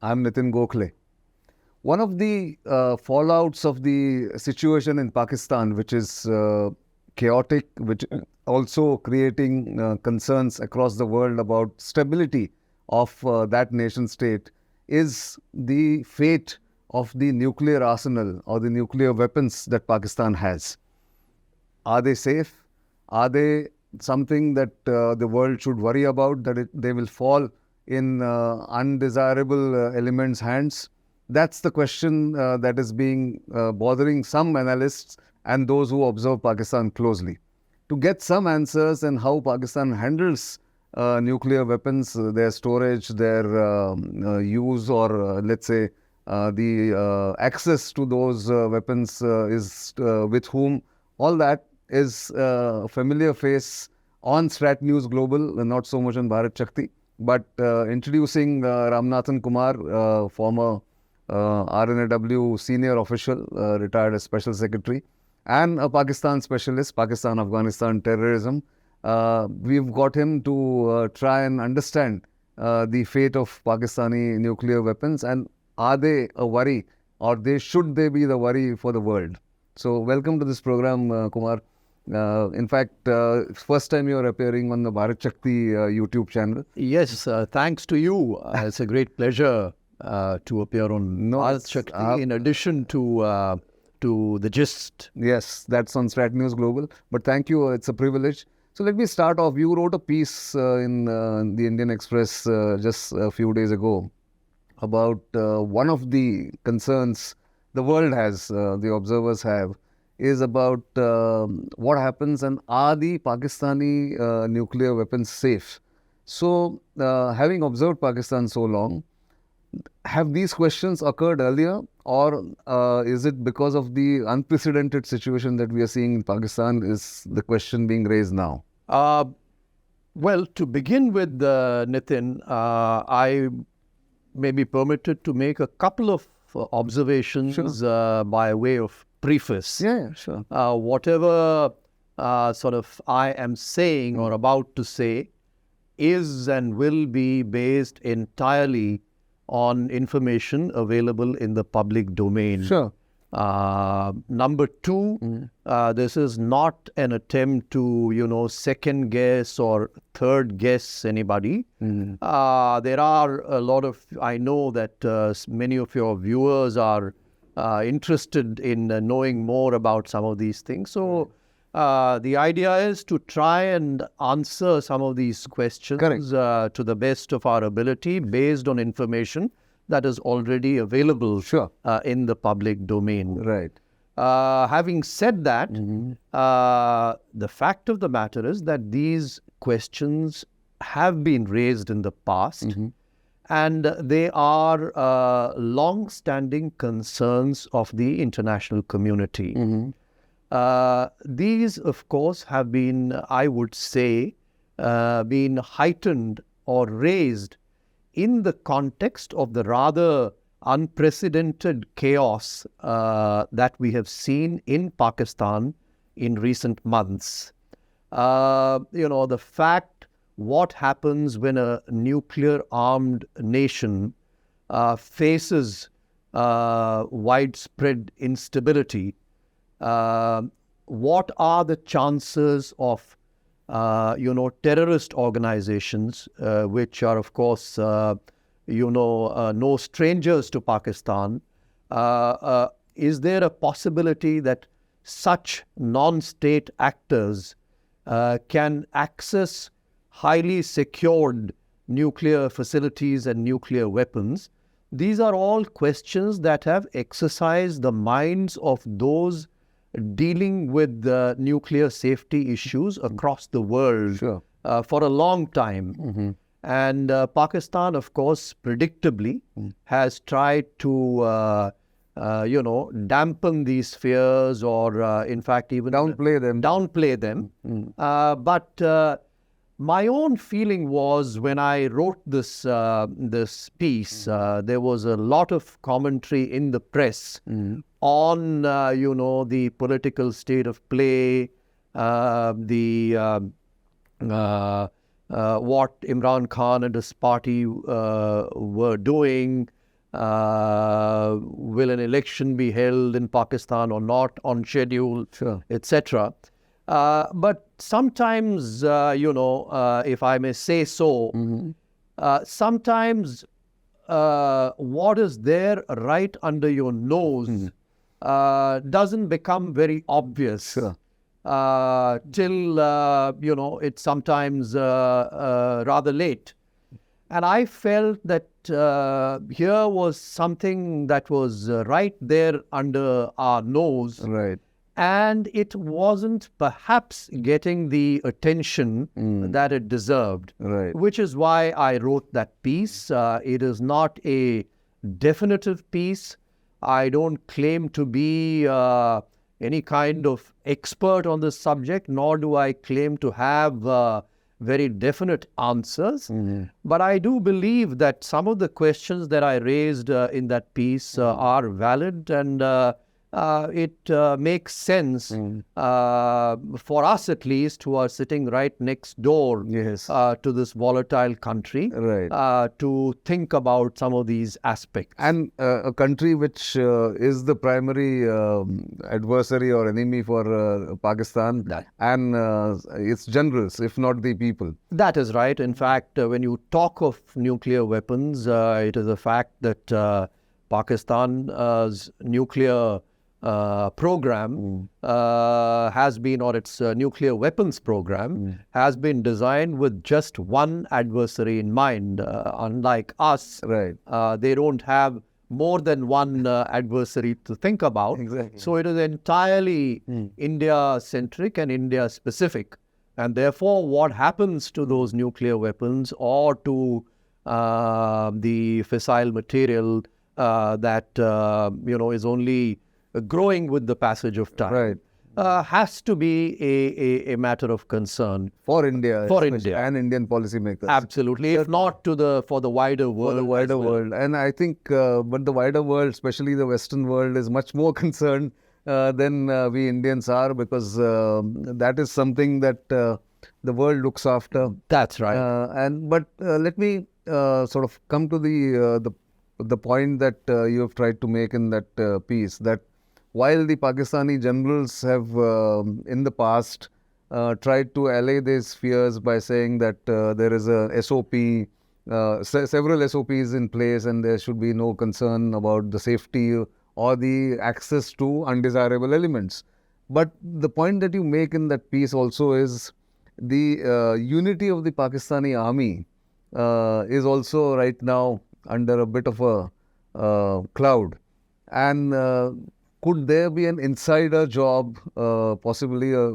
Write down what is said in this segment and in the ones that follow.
I'm Nitin Gokhale. One of the fallouts of the situation in Pakistan, which is chaotic, which also creating concerns across the world about stability of that nation state, is the fate of the nuclear arsenal or the nuclear weapons that Pakistan has. Are they safe? Are they something that the world should worry about, that they will fall in undesirable elements' hands? That's the question that is being bothering some analysts and those who observe Pakistan closely. To get some answers on how Pakistan handles nuclear weapons, their storage, their use, or let's say the access to those weapons is with whom, all that is a familiar face on StratNews Global, not so much on Bharat Shakti, but introducing Ramanathan Kumar, former R&AW senior official, retired as Special Secretary, and a Pakistan specialist, Pakistan-Afghanistan terrorism. We've got him to try and understand the fate of Pakistani nuclear weapons, and are they a worry, or should they be the worry for the world? So welcome to this program, Kumar. In fact, first time you are appearing on the Bharat Shakti YouTube channel. Yes, thanks to you. It's a great pleasure to appear on Bharat Shakti in addition to the gist. Yes, that's on StratNews Global. But thank you. It's a privilege. So let me start off. You wrote a piece in the Indian Express just a few days ago about one of the concerns the world has, the observers have, is about what happens and are the Pakistani nuclear weapons safe? So, having observed Pakistan so long, have these questions occurred earlier, or is it because of the unprecedented situation that we are seeing in Pakistan, is the question being raised now? Well, to begin with, Nitin, I may be permitted to make a couple of observations by way of preface. Yeah, sure. Whatever sort of I am saying or about to say is and will be based entirely on information available in the public domain. Sure. Number two, this is not an attempt to, second guess or third guess anybody. There are a lot of, I know that many of your viewers are interested in knowing more about some of these things. So the idea is to try and answer some of these questions to the best of our ability based on information that is already available in the public domain. Right. Having said that, the fact of the matter is that these questions have been raised in the past, and they are long-standing concerns of the international community. These, of course, have been, I would say, been heightened or raised in the context of the rather unprecedented chaos that we have seen in Pakistan in recent months. The fact what happens when a nuclear-armed nation faces widespread instability. What are the chances of terrorist organizations, which are, of course, no strangers to Pakistan? Is there a possibility that such non-state actors can access highly secured nuclear facilities and nuclear weapons? These are all questions that have exercised the minds of those dealing with the nuclear safety issues across the world for a long time. And Pakistan, of course, predictably has tried to, dampen these fears or, in fact, even downplay them. But my own feeling was when I wrote this piece, there was a lot of commentary in the press on, the political state of play, what Imran Khan and his party were doing, Will an election be held in Pakistan or not on schedule, etc. But sometimes, if I may say so, sometimes what is there right under your nose doesn't become very obvious till, it's sometimes rather late. And I felt that here was something that was right there under our nose. Right. And it wasn't perhaps getting the attention that it deserved, Right. which is why I wrote that piece. It is not a definitive piece. I don't claim to be any kind of expert on this subject, nor do I claim to have very definite answers. But I do believe that some of the questions that I raised in that piece are valid, and it makes sense for us, at least, who are sitting right next door to this volatile country, to think about some of these aspects. And a country which is the primary adversary or enemy for Pakistan and its generals, if not the people. That is right. In fact, when you talk of nuclear weapons, it is a fact that Pakistan's nuclear program has been, or its nuclear weapons program has been designed with just one adversary in mind. Unlike us, they don't have more than one adversary to think about. So it is entirely India-centric and India-specific. And therefore, what happens to those nuclear weapons or to the fissile material that, is only growing with the passage of time, has to be a matter of concern for India, and Indian policymakers. Absolutely, if not for the wider world. For the wider world, and I think, but the wider world, especially the Western world, is much more concerned than we Indians are, because that is something that the world looks after. That's right. But let me sort of come to the point that you have tried to make in that piece, that while the Pakistani generals have in the past tried to allay these fears by saying that there is a SOP, several SOPs in place, and there should be no concern about the safety or the access to undesirable elements. But the point that you make in that piece also is the unity of the Pakistani army is also right now under a bit of a cloud. And could there be an insider job, possibly a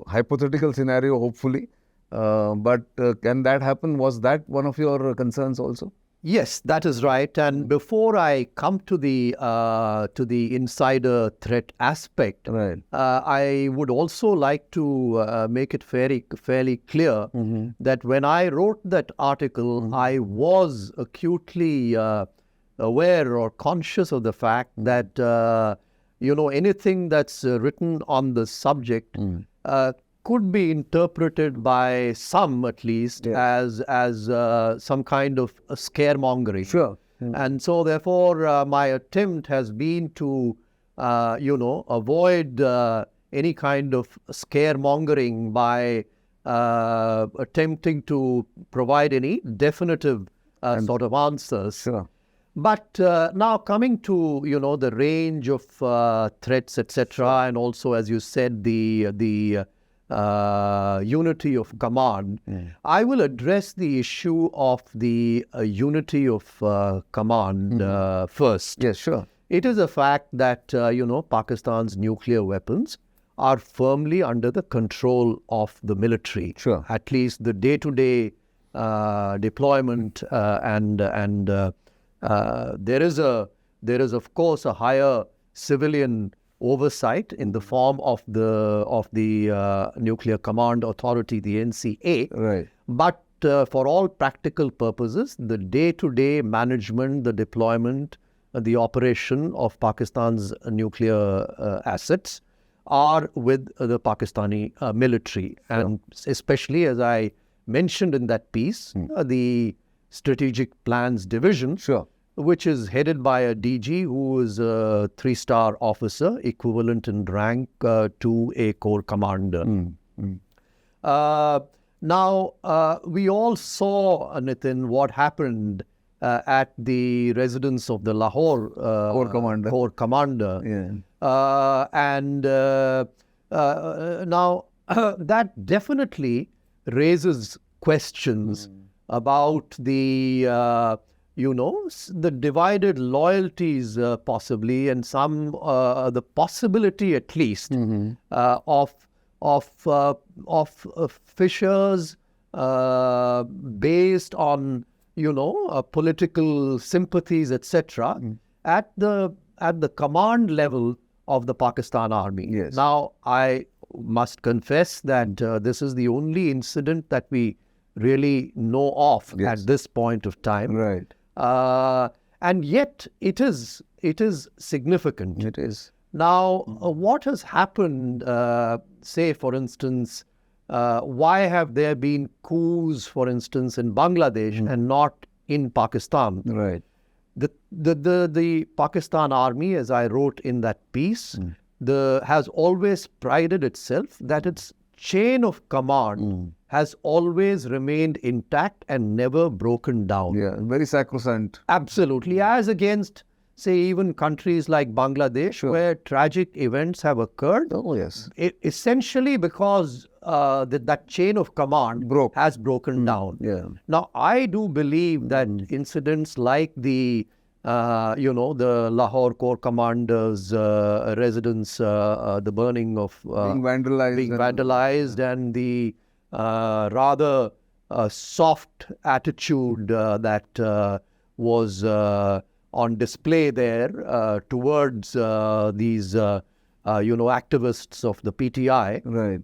hypothetical scenario, hopefully? But can that happen? Was that one of your concerns also? Yes, that is right. And before I come to the insider threat aspect, I would also like to make it fairly clear that when I wrote that article, I was acutely aware or conscious of the fact that anything that's written on the subject could be interpreted by some, at least, as some kind of scaremongering. And so, therefore, my attempt has been to, avoid any kind of scaremongering by attempting to provide any definitive sort of answers. But now coming to, the range of threats, etc., and also, as you said, the unity of command, I will address the issue of the unity of command first. Yes, sure. It is a fact that, Pakistan's nuclear weapons are firmly under the control of the military. At least the day-to-day deployment and there is, of course, a higher civilian oversight in the form of the Nuclear Command Authority, the NCA. But for all practical purposes, the day-to-day management, the deployment, the operation of Pakistan's nuclear assets are with the Pakistani military. And especially, as I mentioned in that piece, the Strategic Plans Division, which is headed by a DG who is a 3-star officer, equivalent in rank to a Corps Commander. Now, we all saw, Nitin, what happened at the residence of the Lahore Corps Commander. Yeah. And now, that definitely raises questions about the, the divided loyalties possibly, and some, the possibility at least of fissures based on, political sympathies, etc., at the command level of the Pakistan Army. Yes. Now, I must confess that this is the only incident that we really know of at this point of time. Right. And yet, it is significant. It is. Now, what has happened, say, for instance, why have there been coups, for instance, in Bangladesh and not in Pakistan? Right. The Pakistan Army, as I wrote in that piece, has always prided itself that its chain of command has always remained intact and never broken down. Yeah, very sacrosanct. Absolutely, as against, say, even countries like Bangladesh, where tragic events have occurred. Oh, yes. Essentially because that chain of command has broken down. Yeah. Now, I do believe that incidents like the Lahore Corps Commander's residence, the burning of... being vandalized. And the rather soft attitude that was on display there towards these, activists of the PTI. Right.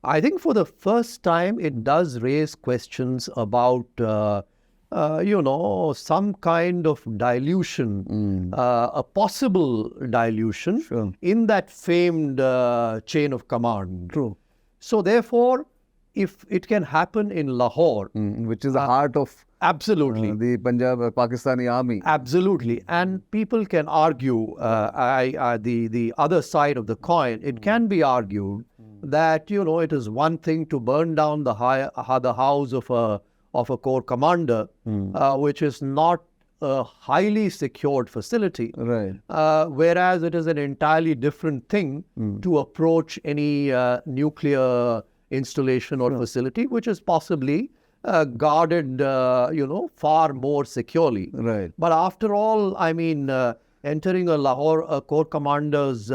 I think for the first time, it does raise questions about, some kind of dilution, a possible dilution in that famed chain of command. True. So therefore, if it can happen in Lahore, which is the heart of the Pakistani Army. Absolutely. And people can argue, the other side of the coin, it can be argued that, it is one thing to burn down the house of a Corps Commander, which is not a highly secured facility. Right. Whereas it is an entirely different thing to approach any nuclear installation or facility, which is possibly guarded, far more securely. Right. But after all, I mean, entering a Corps Commander's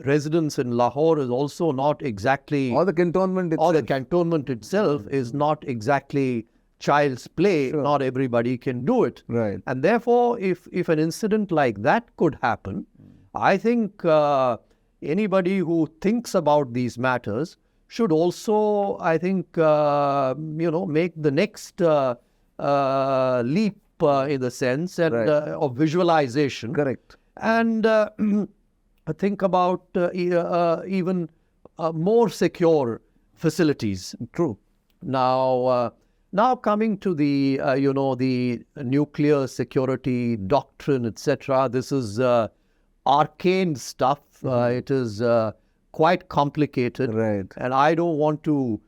residence in Lahore is also not exactly... Or the cantonment itself. Or the cantonment itself is not exactly child's play. Sure. Not everybody can do it. Right. And therefore, if an incident like that could happen, I think anybody who thinks about these matters should also, I think, make the next leap in the sense and of visualization. Correct. And think about even more secure facilities. True. Now coming to the, the nuclear security doctrine, etc., this is arcane stuff. It is quite complicated. Right. And I don't want to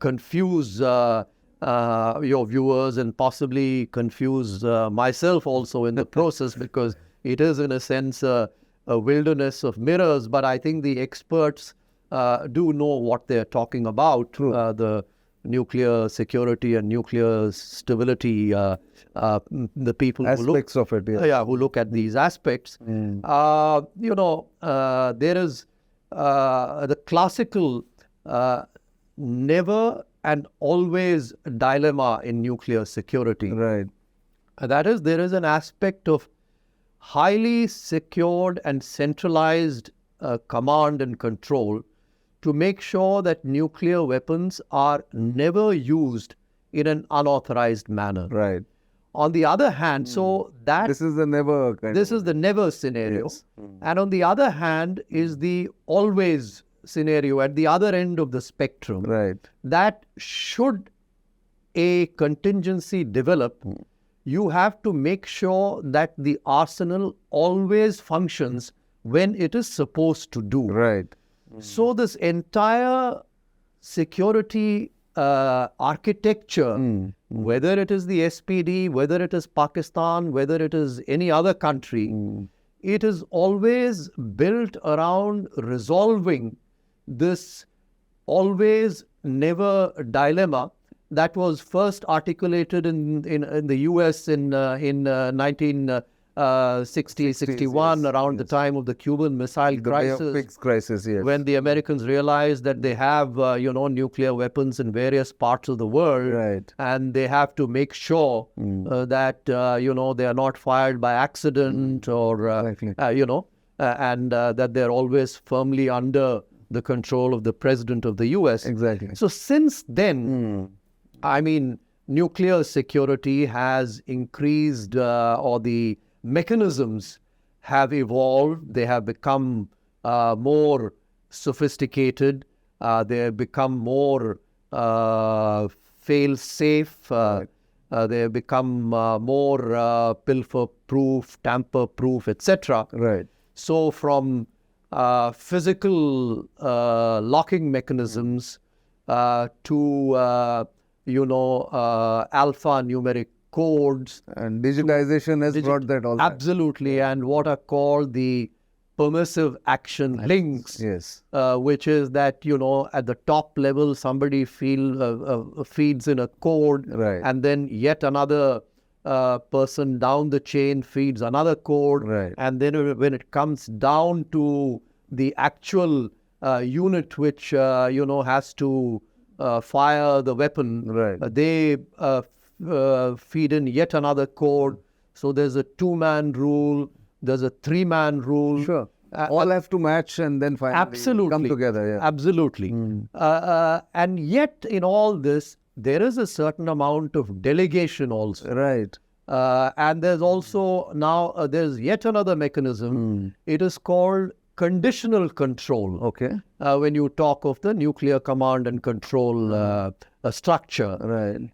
confuse your viewers and possibly confuse myself also in the process, because it is in a sense a wilderness of mirrors. But I think the experts do know what they're talking about. True. The nuclear security and nuclear stability, the people aspects who look, of it, who look at these aspects. There is the classical never and always dilemma in nuclear security. Right. That is, there is an aspect of highly secured and centralized command and control to make sure that nuclear weapons are never used in an unauthorized manner. Right. On the other hand, so that... This is the never kind This is the never scenario. Yes. And on the other hand is the always scenario at the other end of the spectrum. Right. That should a contingency develop, you have to make sure that the arsenal always functions when it is supposed to do. Right. So this entire security architecture, whether it is the SPD, whether it is Pakistan, whether it is any other country, it is always built around resolving this always never dilemma that was first articulated in the US in 1960, 61, yes, around the time of the Cuban Missile Crisis, crisis, yes. when the Americans realized that they have, nuclear weapons in various parts of the world, Right. and they have to make sure that, they are not fired by accident or, Exactly. and that they're always firmly under the control of the President of the US. Exactly. So since then, I mean, nuclear security has increased, or the mechanisms have evolved. They have become more sophisticated. They have become more fail-safe. They have become more pilfer-proof, tamper-proof, etc. Right. So from physical locking mechanisms to alphanumeric codes. And digitization has brought that also. Absolutely. And what are called the permissive action links, Yes. which is that, at the top level, somebody feeds in a code, Right. and then yet another person down the chain feeds another code. Right. And then when it comes down to the actual unit which, has to fire the weapon, Right. They feed in yet another code. So there's a 2-man rule, there's a 3-man rule. Sure. All have to match and then finally Absolutely. come together. Yeah. Absolutely. And yet in all this, there is a certain amount of delegation also. Right. And there's also now, there's yet another mechanism. It is called conditional control. Okay. When you talk of the nuclear command and control structure. Right.